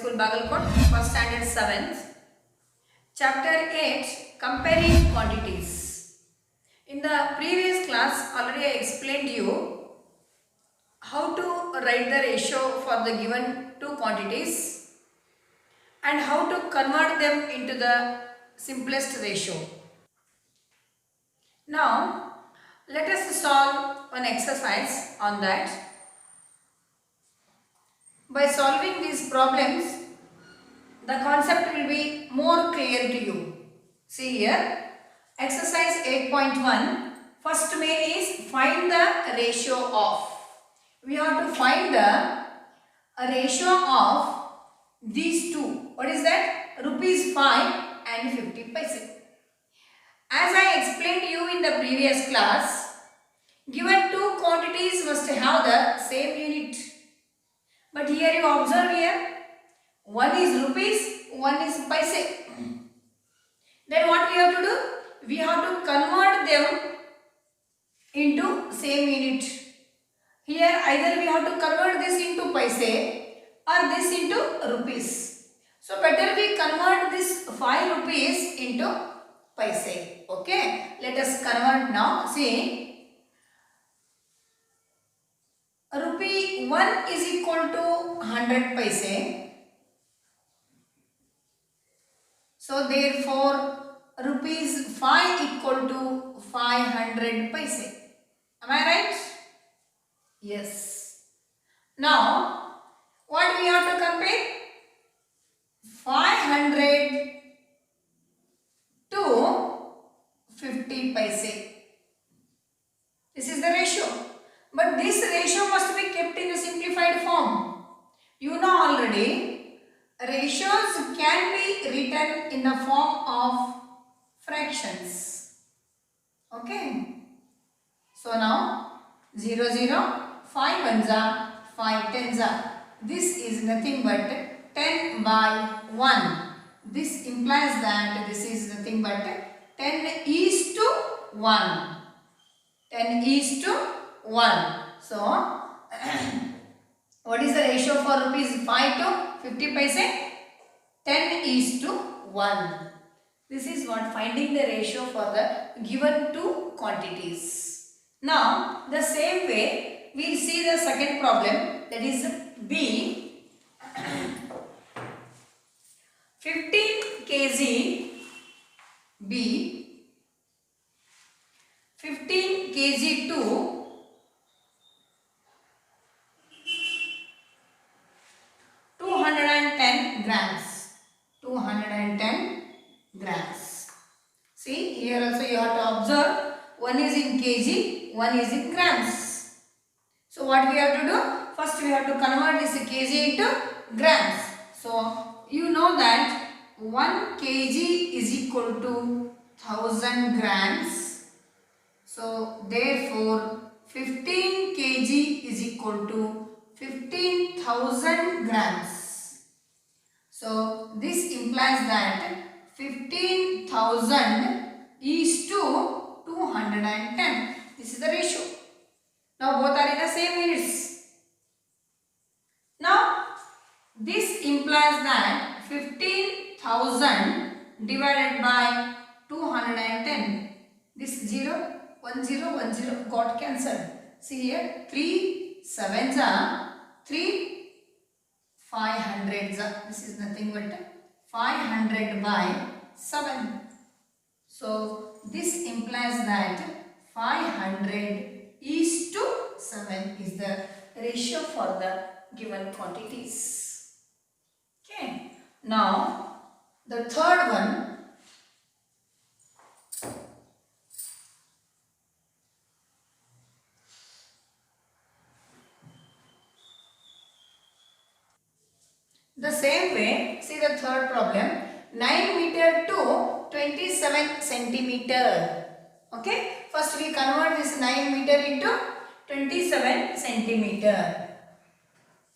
School, Bagalkot, first standard 7th. Chapter 8, Comparing Quantities. In the previous class, already I explained you how to write the ratio for the given two quantities and how to convert them into the simplest ratio. Now, let us solve one exercise on that. By solving these problems, the concept will be more clear to you. See here, exercise 8.1, first main is find the ratio of. We have to find the ratio of these two. What is that? Rupees 5 and 50 paise. As I explained you in the previous class, given two quantities must have the same unit. But here you observe here, one is rupees, one is paise. Then what we have to do? We have to convert them into same unit. Here either we have to convert this into paise or this into rupees. So better we convert this 5 rupees into paise. Okay. Let us convert now. See. Rupee 1 is equal to 100 paise. So therefore rupees 5 equal to 500 paise. Am I right? Yes. Now what we have to compare? 500 to 50 paise. This is the ratio. But this ratio must be kept in a simplified form. You know already, ratios can be written in the form of fractions. Okay. So now 0, 0, 5 ones are 5 tens are. This is nothing but 10 by 1. This implies that this is nothing but 10 is to 1. 10 is to 1. So, what is the ratio for rupees 5 to 50 paise? 10 is to 1. This is what finding the ratio for the given two quantities. Now, the same way, we will see the second problem, that is B. 15 kg B, 15 kg 2, 210 grams. 210 grams. See, here also you have to observe, one is in kg, one is in grams. So what we have to do? First we have to convert this kg into grams. So you know that 1 kg is equal to 1000 grams. So therefore 15 kg is equal to 15,000 grams. So this implies that 15,000 is to 210. This is the ratio. Now both are in the same units. Now this implies that 15,000 divided by 210. This 0, 1 0, 1 0 got cancelled. See here, 3 sevens are 3 500s are. This is nothing but 500 by 7. So this implies that 500 is to 7 is the ratio for the given quantities. Okay. Now the third one. The same way, see the third problem, 9 meter to 27 centimeter. Okay, first we convert this 9 meter into 27 centimeter.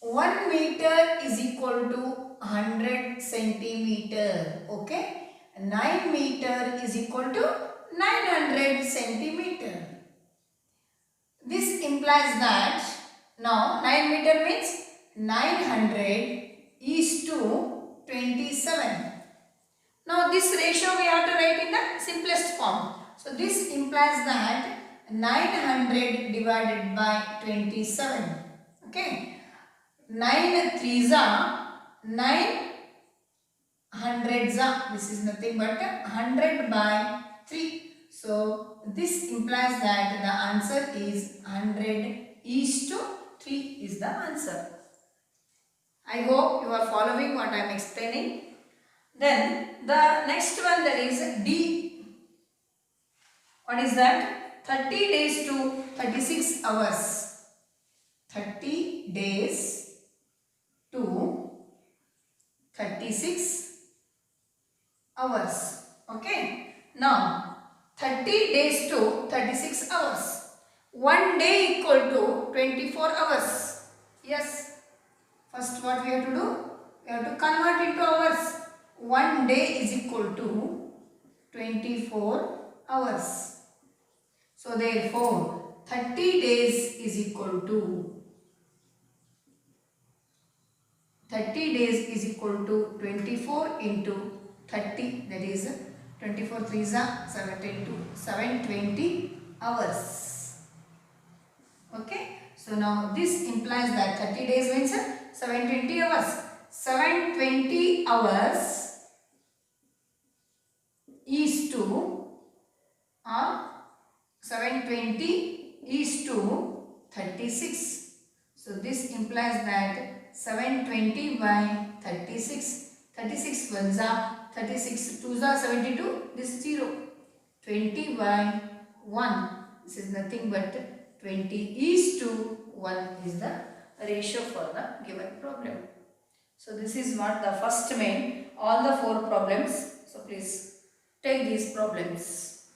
1 meter is equal to 100 centimeter. Okay, 9 meter is equal to 900 centimeter. This implies that now 9 meter means 900 is to 27. Now this ratio we have to write in the simplest form. So this implies that 900 divided by 27. Okay. 9 threes are 9 hundreds are, this is nothing but 100 by 3. So this implies that the answer is 100 is to 3 is the answer. I hope you are following what I am explaining. Then the next one, that is D. What is that? 30 days to 36 hours. 30 days to 36 hours. Okay. Now 30 days to 36 hours. 1 day equal to 24 hours. Yes. First what we have to do? We have to convert into hours. 1 day is equal to 24 hours. So therefore 30 days is equal to 30 days is equal to 24 into 30, that is 24 3s are 720 hours. Okay. So now this implies that 30 days means 720 hours. 720 hours is to 720 is to 36. So this implies that 720 by 36. 36 ones are 36 2s are 72. This is 0. 20 by 1. This is nothing but 20 is to 1 is the ratio for the given problem. So this is what the first main, all the 4 problems. So please take these problems.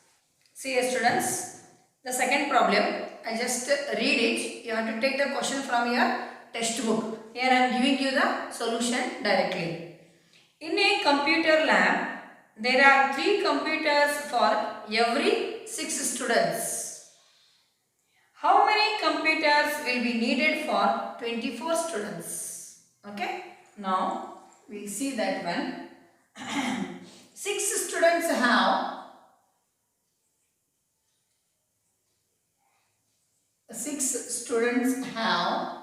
See here students, the second problem, I just read it. You have to take the question from your textbook. Here I am giving you the solution directly. In a computer lab, there are 3 computers for every 6 students. How many computers will be needed for 24 students? Okay. Now we see that one. 6 students have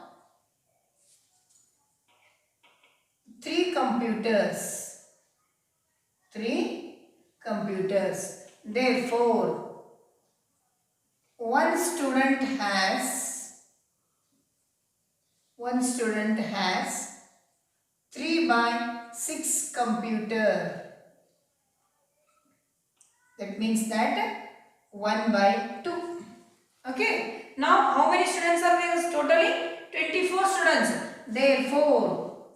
3 computers. 3 computers. Therefore, one student has 3 by 6 computer. That means that 1 by 2. Okay. Now how many students are there? Totally 24 students. Therefore,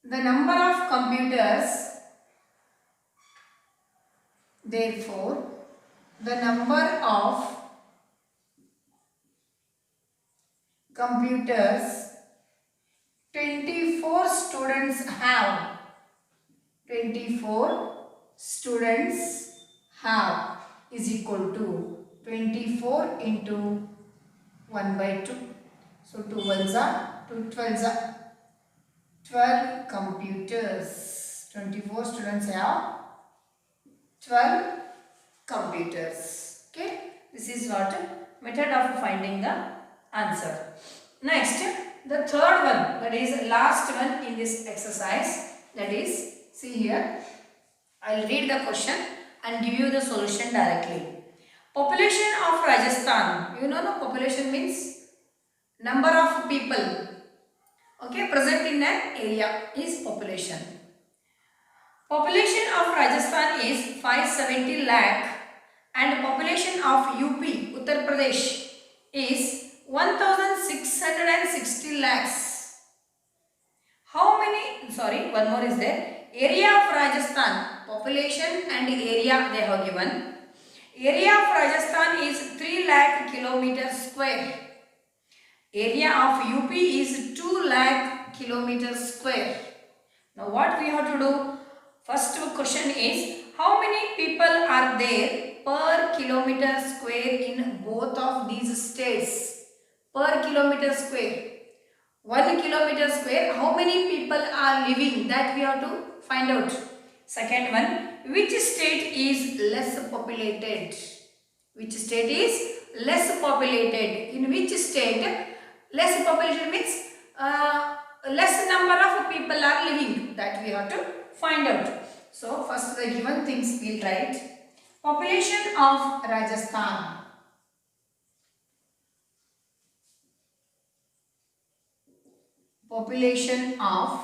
the number of computers computers 24 students have. 24 students have is equal to 24 into 1 by 2. So 2 ones are 2 12s are 12 computers. 24 students have 12 computers. Okay. This is what method of finding the answer. Next, the third one, that is last one in this exercise, that is, see here, I will read the question and give you the solution directly. Population of Rajasthan, you know, population means number of people, okay, present in an area is population. Population of Rajasthan is 570 lakh and population of UP, Uttar Pradesh is 1660 lakhs. How many, one more is there. Area of Rajasthan, population and area they have given. Area of Rajasthan is 3 lakh kilometers square. Area of UP is 2 lakh kilometers square. Now what we have to do? First question is, how many people are there per kilometer square in both of these states? Per kilometer square. 1 kilometer square, how many people are living, that we have to find out. Second one, which state is less populated? Which state is less populated? In which state less populated means less number of people are living, that we have to find out. So first the given things we will write. Population of Rajasthan. Population of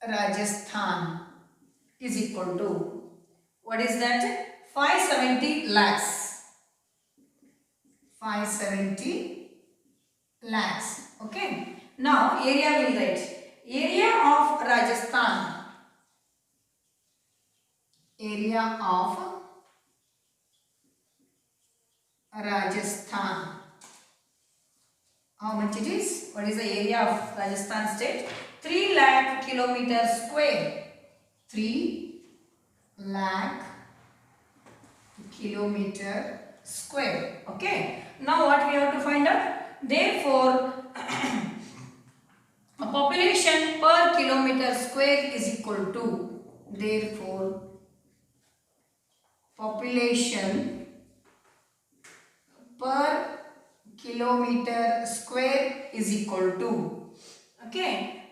Rajasthan is equal to, what is that? 570 lakhs. 570 lakhs. Okay. Now area will write. Area of Rajasthan. Area of Rajasthan. How much it is? What is the area of Rajasthan state? 3 lakh kilometer square. 3 lakh kilometer square. Okay. Now what we have to find out? Therefore, a population per kilometer square is equal to, therefore, population per kilometer square is equal to, okay,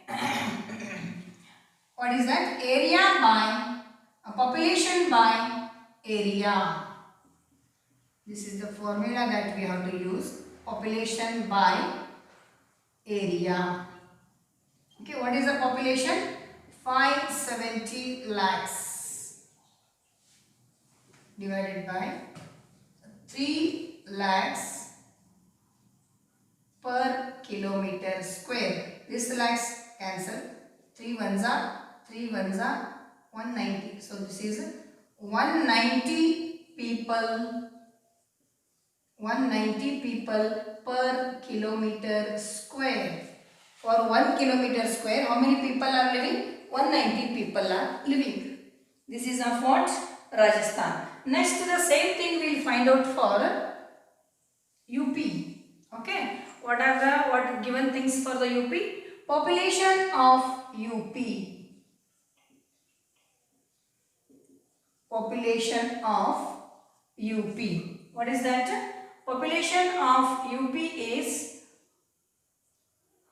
what is that? Area by population by area. This is the formula that we have to use. Population by area. Okay, what is the population? 570 lakhs divided by 3 lakhs per kilometer square. This lakhs cancel. 3 ones are 190. So this is 190 people. 190 people per kilometer square. For 1 kilometer square, how many people are living? 190 people are living. This is of what? Rajasthan. Next, the same thing we will find out for UP. Okay. What are the given things for the UP? Population of UP. Population of UP. What is that? Population of UP is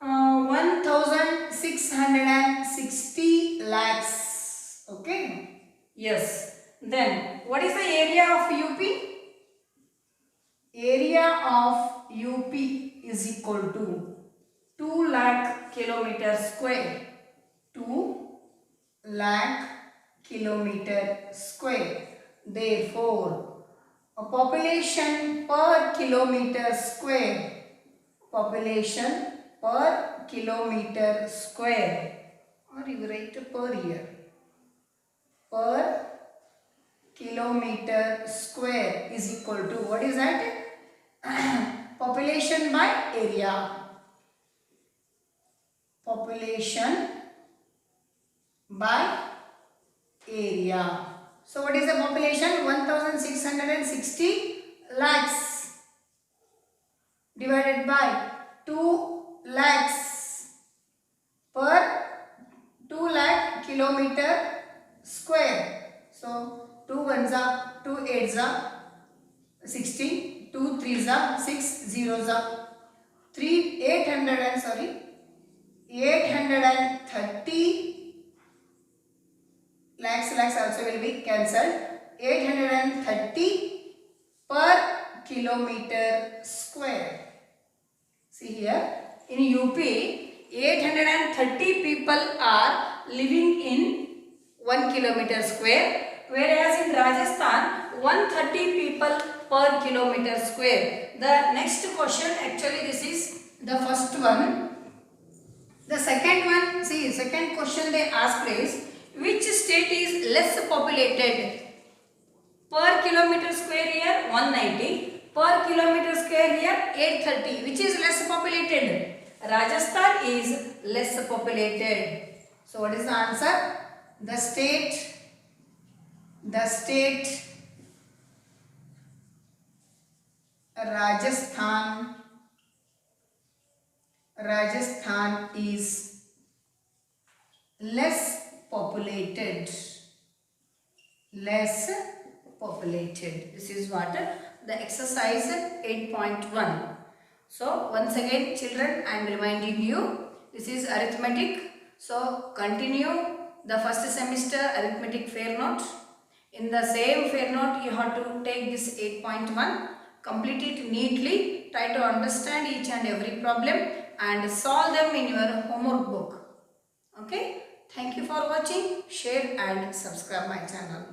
1660 lakhs. Okay. Yes. Then what is the area of UP? Area of UP is equal to 2 lakh kilometer square. 2 lakh kilometer square. Therefore, a population per kilometer square. Population per kilometer square, or you write per here, per kilometer square is equal to, what is that? Population by area. Population by area. So what is the population? 1660 lakhs divided by 2 lakhs per 2 lakh kilometer square. So 2 ones are 2 eights are 16, 2 threes are 6, zeros are 3, 830 lakhs also will be cancelled. 830 per kilometer square. See here, in UP, 830 people are living in 1 kilometer square, whereas in Rajasthan, 130 people per kilometer square. The next question, actually this is the first one. The second one, see, second question they asked is, which state is less populated? Per kilometer square here 190, per kilometer square here 830. Which is less populated? Rajasthan is less populated. So what is the answer? The state Rajasthan Rajasthan is less populated. Less populated. This is what the exercise 8.1. So once again children, I am reminding you, this is arithmetic. So continue the first semester arithmetic fair note. In the same fair note you have to take this 8.1, complete it neatly, try to understand each and every problem and solve them in your homework book. Okay, thank you for watching, share and subscribe my channel.